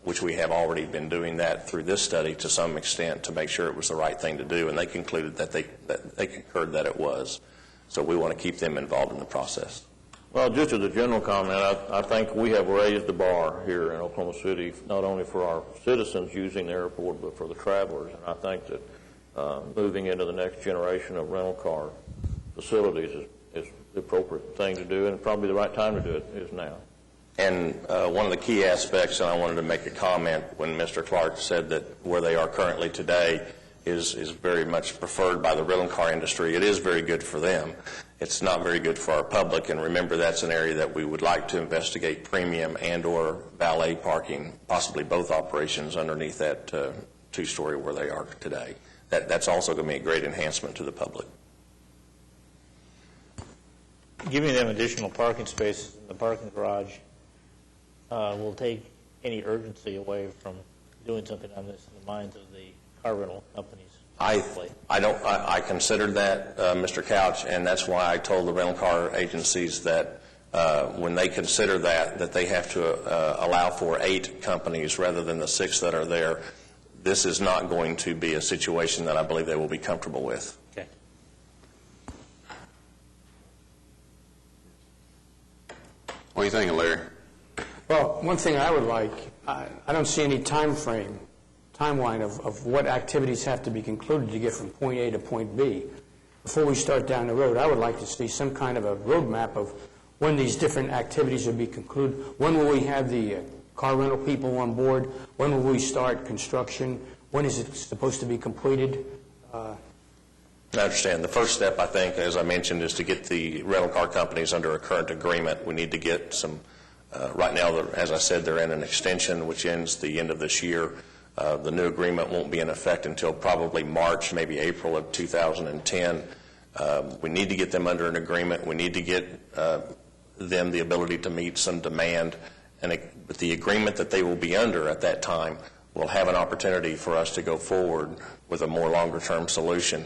which we have already been doing that through this study to some extent to make sure it was the right thing to do. And they concluded that they concurred that it was. So we want to keep them involved in the process. Well, just as a general comment, I think we have raised the bar here in Oklahoma City, not only for our citizens using the airport, but for the travelers. And I think that moving into the next generation of rental car facilities is the appropriate thing to do, and probably the right time to do it is now. And one of the key aspects, and I wanted to make a comment when Mr. Clark said that where they are currently today is very much preferred by the rental car industry. It is very good for them. It's not very good for our public, and remember that's an area that we would like to investigate premium and or valet parking, possibly both operations underneath that two-story where they are today. That's also going to be a great enhancement to the public. Giving them additional parking spaces in the parking garage will take any urgency away from doing something on this in the minds of the car rental companies. I considered that, Mr. Couch, and that's why I told the rental car agencies that when they consider that they have to allow for 8 companies rather than the 6 that are there. This is not going to be a situation that I believe they will be comfortable with. Okay. What are you thinking, Larry? Well, one thing I would like, I don't see any timeline of what activities have to be concluded to get from point A to point B. Before we start down the road, I would like to see some kind of a roadmap of when these different activities will be concluded. When will we have the car rental people on board? When will we start construction? When is it supposed to be completed? I understand. The first step, I think, as I mentioned, is to get the rental car companies under a current agreement. We need to get some, right now, as I said, they're in an extension which ends the end of this year. The new agreement won't be in effect until probably March, maybe April of 2010. We need to get them under an agreement. We need to get them the ability to meet some demand. And with the agreement that they will be under at that time, we'll have an opportunity for us to go forward with a more longer-term solution.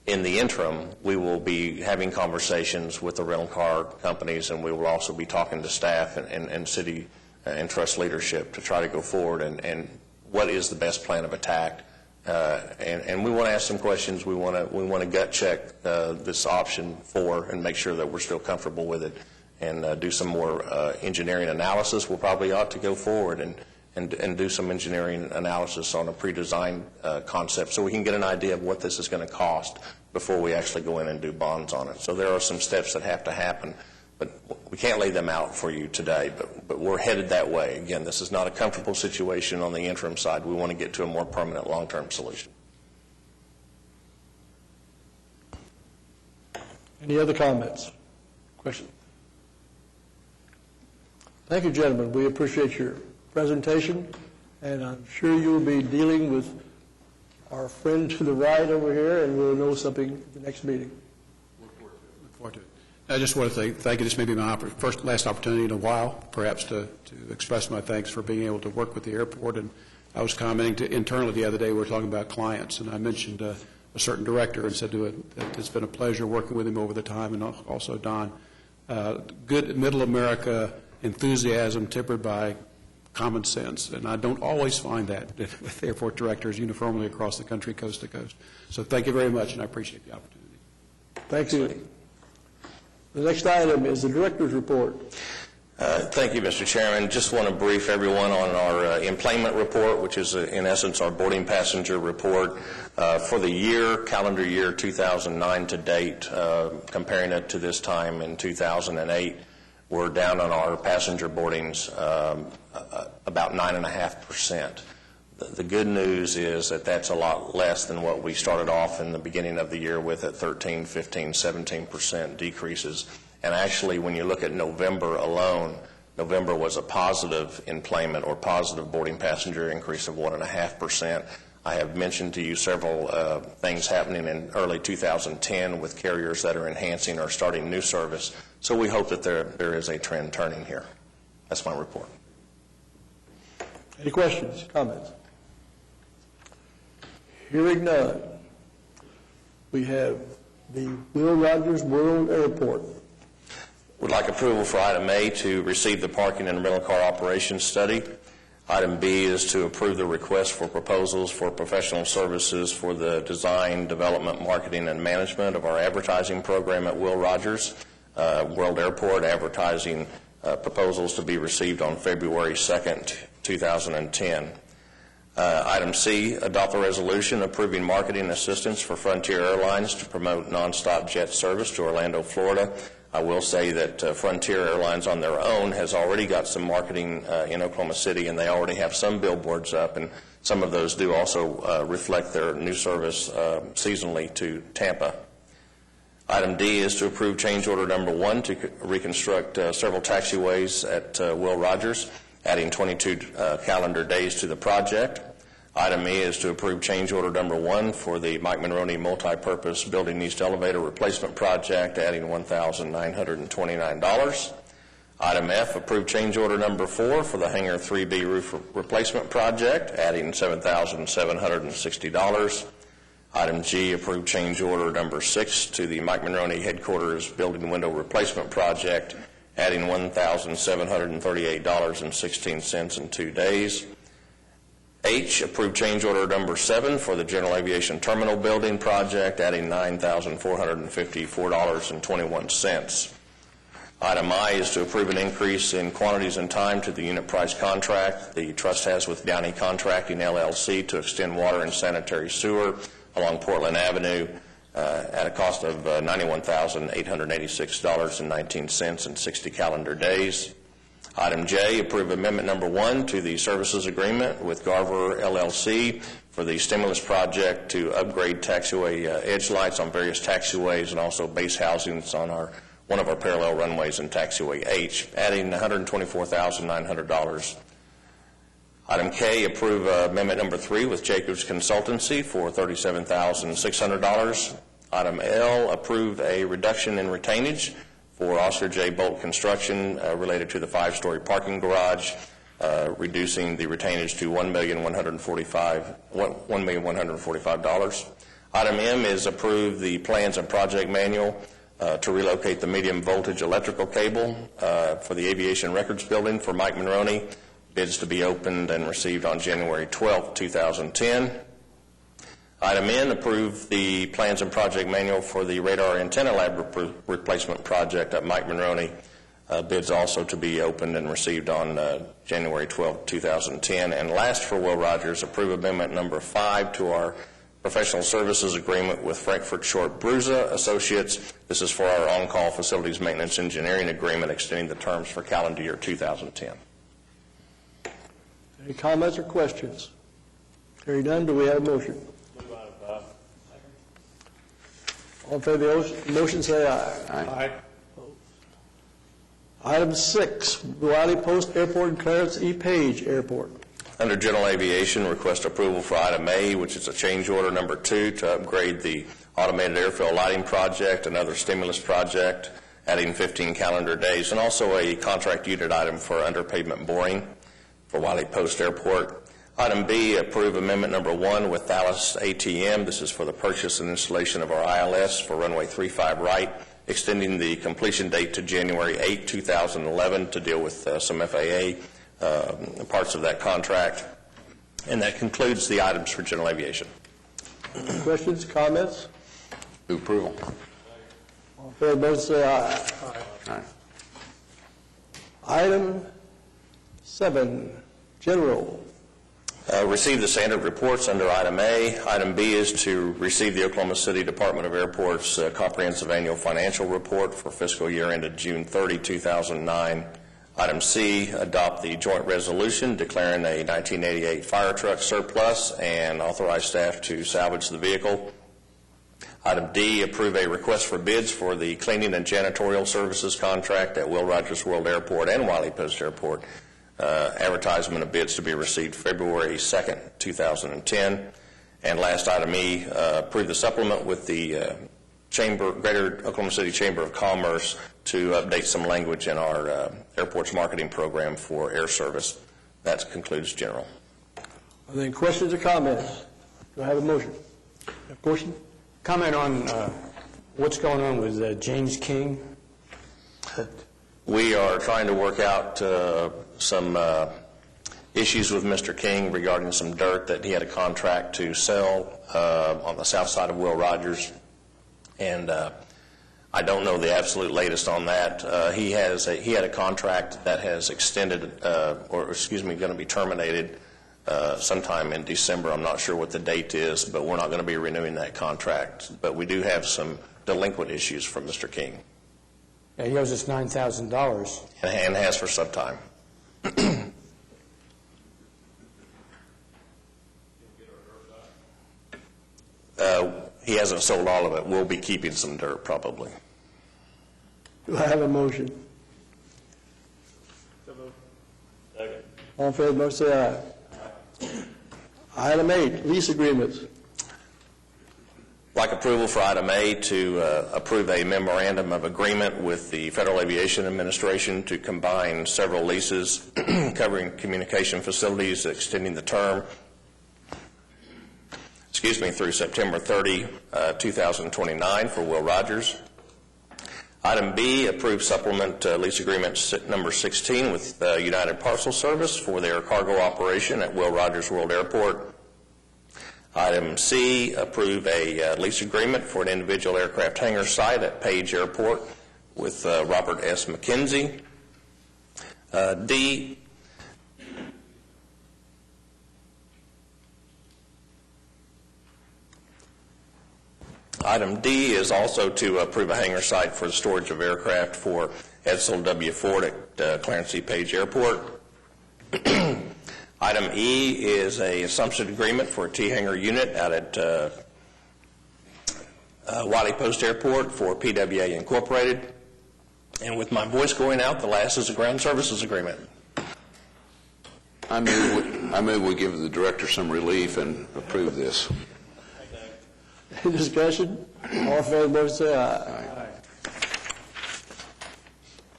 In the interim, we will be having conversations with the rental car companies, and we will also be talking to staff and city and trust leadership to try to go forward and what is the best plan of attack. And we want to ask some questions. We want to gut check this option 4 and make sure that we're still comfortable with it and do some more engineering analysis. We'll probably ought to go forward and do some engineering analysis on a pre-designed concept so we can get an idea of what this is going to cost before we actually go in and do bonds on it. So there are some steps that have to happen But we can't lay them out for you today, but we're headed that way. Again, this is not a comfortable situation on the interim side. We want to get to a more permanent long-term solution. Any other comments? Questions? Thank you, gentlemen. We appreciate your presentation, and I'm sure you'll be dealing with our friend to the right over here, and we'll know something at the next meeting. Look forward to it. I just want to thank you. This may be my last opportunity in a while, perhaps, to express my thanks for being able to work with the airport. And I was commenting internally the other day, we were talking about clients, and I mentioned a certain director and said to it that it's been a pleasure working with him over the time, and also Don. Good middle America enthusiasm tempered by common sense, and I don't always find that with airport directors uniformly across the country, coast to coast. So thank you very much, and I appreciate the opportunity. Thank you. The next item is the director's report. Thank you, Mr. Chairman. Just want to brief everyone on our employment report, which is, in essence, our boarding passenger report for the year, calendar year 2009 to date, comparing it to this time in 2008. We're down on our passenger boardings about 9.5%. The good news is that that's a lot less than what we started off in the beginning of the year with at 13, 15, 17% decreases. And actually, when you look at November alone, November was a positive employment or positive boarding passenger increase of 1.5%. I have mentioned to you several things happening in early 2010 with carriers that are enhancing or starting new service. So we hope that there is a trend turning here. That's my report. Any questions, comments? Hearing none, we have the Will Rogers World Airport. Would like approval for item A to receive the parking and rental car operations study. Item B is to approve the request for proposals for professional services for the design, development, marketing, and management of our advertising program at Will Rogers World Airport, advertising proposals to be received on February 2nd, 2010. Item C, adopt a resolution approving marketing assistance for Frontier Airlines to promote nonstop jet service to Orlando, Florida. I will say that Frontier Airlines on their own has already got some marketing in Oklahoma City, and they already have some billboards up, and some of those do also reflect their new service seasonally to Tampa. Item D is to approve change order number 1 to reconstruct several taxiways at Will Rogers, adding 22 calendar days to the project. Item E is to approve change order number 1 for the Mike Monroney multi-purpose building east elevator replacement project, adding $1,929. Item F, approve change order number 4 for the Hangar 3B roof replacement project, adding $7,760. Item G, approve change order number 6 to the Mike Monroney headquarters building window replacement project, adding $1,738.16 in 2 days. H, approve change order number 7 for the General Aviation Terminal Building project, adding $9,454.21. Item I is to approve an increase in quantities and time to the unit price contract the Trust has with Downey Contracting, LLC, to extend water and sanitary sewer along Portland Avenue at a cost of $91,886.19 in 60 calendar days. Item J, approve amendment number 1 to the services agreement with Garver, LLC for the stimulus project to upgrade taxiway edge lights on various taxiways and also base housings on one of our parallel runways in taxiway H, adding $124,900. Item K, approve amendment number 3 with Jacobs Consultancy for $37,600. Item L, approve a reduction in retainage for Oscar J. Bolt Construction related to the 5-story parking garage, reducing the retainage to $1,145,000. Item M is approve the plans and project manual to relocate the medium voltage electrical cable for the Aviation Records Building for Mike Monroney. Bids to be opened and received on January 12, 2010. Item N, approve the plans and project manual for the radar antenna lab replacement project at Mike Monroney. Bids also to be opened and received on January 12, 2010. And last for Will Rogers, approve amendment number 5 to our professional services agreement with Frankfurt Short Bruza Associates. This is for our on-call facilities maintenance engineering agreement, extending the terms for calendar year 2010. Any comments or questions? Hearing none, do we have a motion? All in favor of the motion, say aye. Aye. Item 6, Wiley Post Airport and Clarence E. Page Airport. Under General Aviation, request approval for item A, which is a change order number 2 to upgrade the automated airfield lighting project, another stimulus project, adding 15 calendar days, and also a contract unit item for underpavement boring for Wiley Post Airport. Item B, approve amendment number 1 with Dallas ATM. This is for the purchase and installation of our ILS for runway 35 right, extending the completion date to January 8, 2011 to deal with some FAA parts of that contract. And that concludes the items for general aviation. Questions, comments? Move approval. All in favor of the motion, say aye. Aye. Item 7, General. Receive the standard reports under item A. Item B is to receive the Oklahoma City Department of Airports comprehensive annual financial report for fiscal year ended June 30, 2009. Item C, adopt the joint resolution declaring a 1988 fire truck surplus and authorize staff to salvage the vehicle. Item D, approve a request for bids for the cleaning and janitorial services contract at Will Rogers World Airport and Wiley Post Airport. Advertisement of bids to be received February 2nd, 2010. And last item E, approve the supplement with the Greater Oklahoma City Chamber of Commerce to update some language in our airport's marketing program for air service. That concludes general. Are there any questions or comments? Do I have a motion? A question? Comment on what's going on with James King? We are trying to work out some issues with Mr. King regarding some dirt that he had a contract to sell on the south side of Will Rogers. And I don't know the absolute latest on that. He had a contract that has extended, going to be terminated sometime in December. I'm not sure what the date is, but we're not going to be renewing that contract. But we do have some delinquent issues from Mr. King. Yeah, he owes us $9,000. And has for some time. He hasn't sold all of it. We'll be keeping some dirt, probably. Do I have a motion? Second. All in favor of the motion, say aye. Item 8, lease agreements. Like approval for item A to approve a memorandum of agreement with the Federal Aviation Administration to combine several leases covering communication facilities, extending the term, through September 30, 2029 for Will Rogers. Item B, approve supplement lease agreement number 16 with United Parcel Service for their cargo operation at Will Rogers World Airport. Item C, approve a lease agreement for an individual aircraft hangar site at Page Airport with Robert S. McKenzie. D, Item D is also to approve a hangar site for the storage of aircraft for Edsel W. Ford at Clarence E. Page Airport. Item E is a assumption agreement for a T-hangar unit out at Wiley Post Airport for PWA Incorporated. And with my voice going out, the last is a ground services agreement. I move we give the director some relief and approve this. Any discussion? All in favor of the motion, say aye.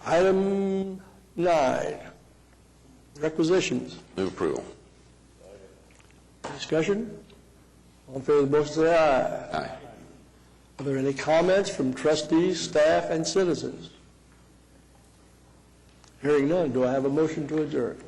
Item 9, requisitions. Move approval. Discussion? All in favor of the motion, say aye. Aye. Are there any comments from trustees, staff, and citizens? Hearing none, do I have a motion to adjourn?